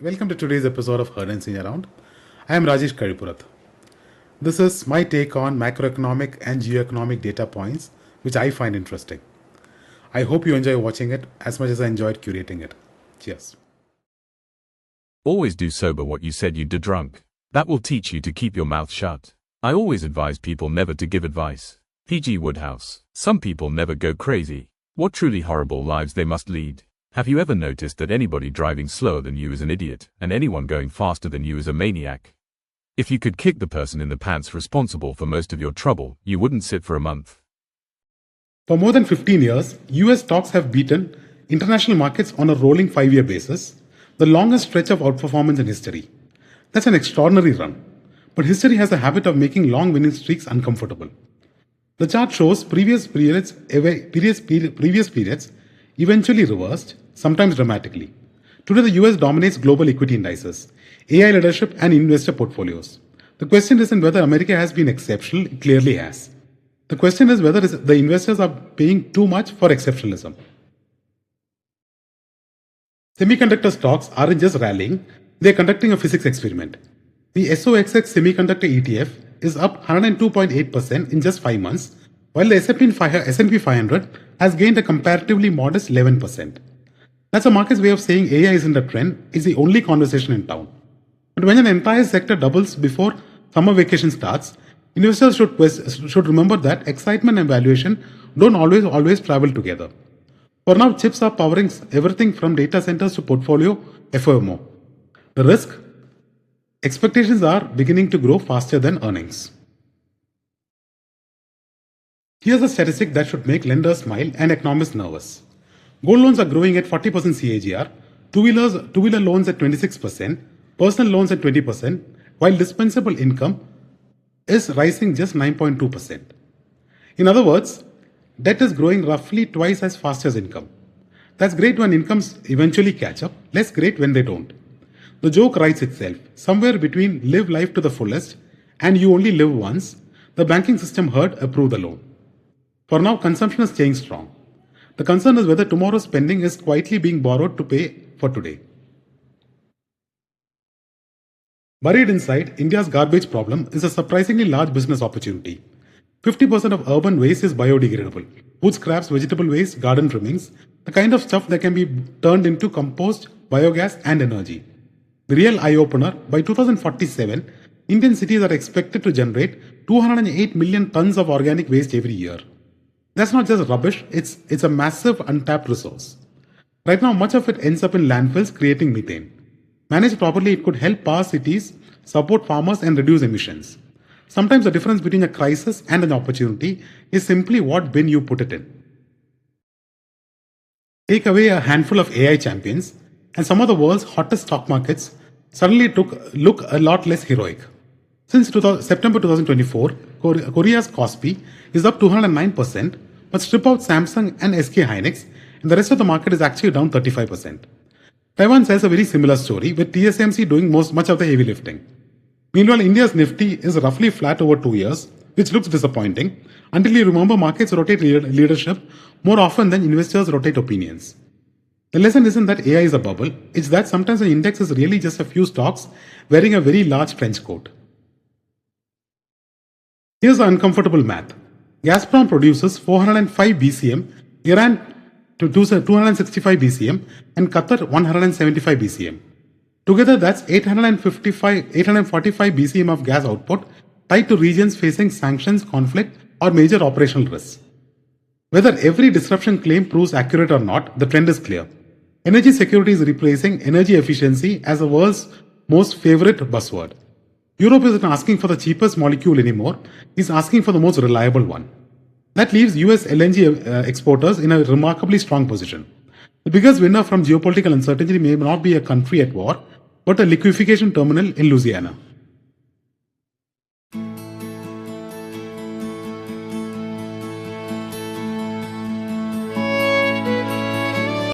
Welcome to today's episode of Heard and Seen Around. I am Rajesh Karipurath. This is my take on macroeconomic and geoeconomic data points, which I find interesting. I hope you enjoy watching it as much as I enjoyed curating it. Cheers. Always do sober what you said you'd do drunk. That will teach you to keep your mouth shut. I always advise people never to give advice. P.G. Woodhouse. Some people never go crazy. What truly horrible lives they must lead. Have you ever noticed that anybody driving slower than you is an idiot, and anyone going faster than you is a maniac? If you could kick the person in the pants responsible for most of your trouble, you wouldn't sit for a month. For more than 15 years, US stocks have beaten international markets on a rolling 5-year basis, the longest stretch of outperformance in history. That's an extraordinary run. But history has a habit of making long winning streaks uncomfortable. The chart shows previous periods eventually reversed, sometimes dramatically. Today, the US dominates global equity indices, AI leadership, and investor portfolios. The question isn't whether America has been exceptional, it clearly has. The question is whether the investors are paying too much for exceptionalism. Semiconductor stocks aren't just rallying, they're conducting a physics experiment. The SOXX Semiconductor ETF is up 102.8% in just 5 months, while the S&P 500 has gained a comparatively modest 11%. That's a market's way of saying AI isn't a trend, it's the only conversation in town. But when an entire sector doubles before summer vacation starts, investors should remember that excitement and valuation don't always travel together. For now, chips are powering everything from data centers to portfolio FOMO. The risk? Expectations are beginning to grow faster than earnings. Here's a statistic that should make lenders smile and economists nervous. Gold loans are growing at 40% CAGR, two-wheeler loans at 26%, personal loans at 20%, while dispensable income is rising just 9.2%. In other words, debt is growing roughly twice as fast as income. That's great when incomes eventually catch up, less great when they don't. The joke writes itself. Somewhere between live life to the fullest and you only live once, the banking system heard approve the loan. For now, consumption is staying strong. The concern is whether tomorrow's spending is quietly being borrowed to pay for today. Buried inside India's garbage problem is a surprisingly large business opportunity. 50% of urban waste is biodegradable. Food scraps, vegetable waste, garden trimmings, the kind of stuff that can be turned into compost, biogas, and energy. The real eye-opener, by 2047, Indian cities are expected to generate 208 million tons of organic waste every year. That's not just rubbish, it's a massive untapped resource. Right now, much of it ends up in landfills creating methane. Managed properly, it could help power cities, support farmers, and reduce emissions. Sometimes the difference between a crisis and an opportunity is simply what bin you put it in. Take away a handful of AI champions, and some of the world's hottest stock markets suddenly look a lot less heroic. Since September 2024, Korea's Kospi is up 209%, but strip out Samsung and SK Hynix, and the rest of the market is actually down 35%. Taiwan tells a very similar story, with TSMC doing much of the heavy lifting. Meanwhile, India's Nifty is roughly flat over 2 years, which looks disappointing, until you remember markets rotate leadership more often than investors rotate opinions. The lesson isn't that AI is a bubble, it's that sometimes an index is really just a few stocks wearing a very large trench coat. Here's the uncomfortable math. Gazprom produces 405 BCM, Iran 265 BCM, and Qatar 175 BCM. Together, that's 845 BCM of gas output tied to regions facing sanctions, conflict, or major operational risks. Whether every disruption claim proves accurate or not, the trend is clear. Energy security is replacing energy efficiency as the world's most favorite buzzword. Europe isn't asking for the cheapest molecule anymore, it's asking for the most reliable one. That leaves US LNG exporters in a remarkably strong position. The biggest winner from geopolitical uncertainty may not be a country at war, but a liquefaction terminal in Louisiana.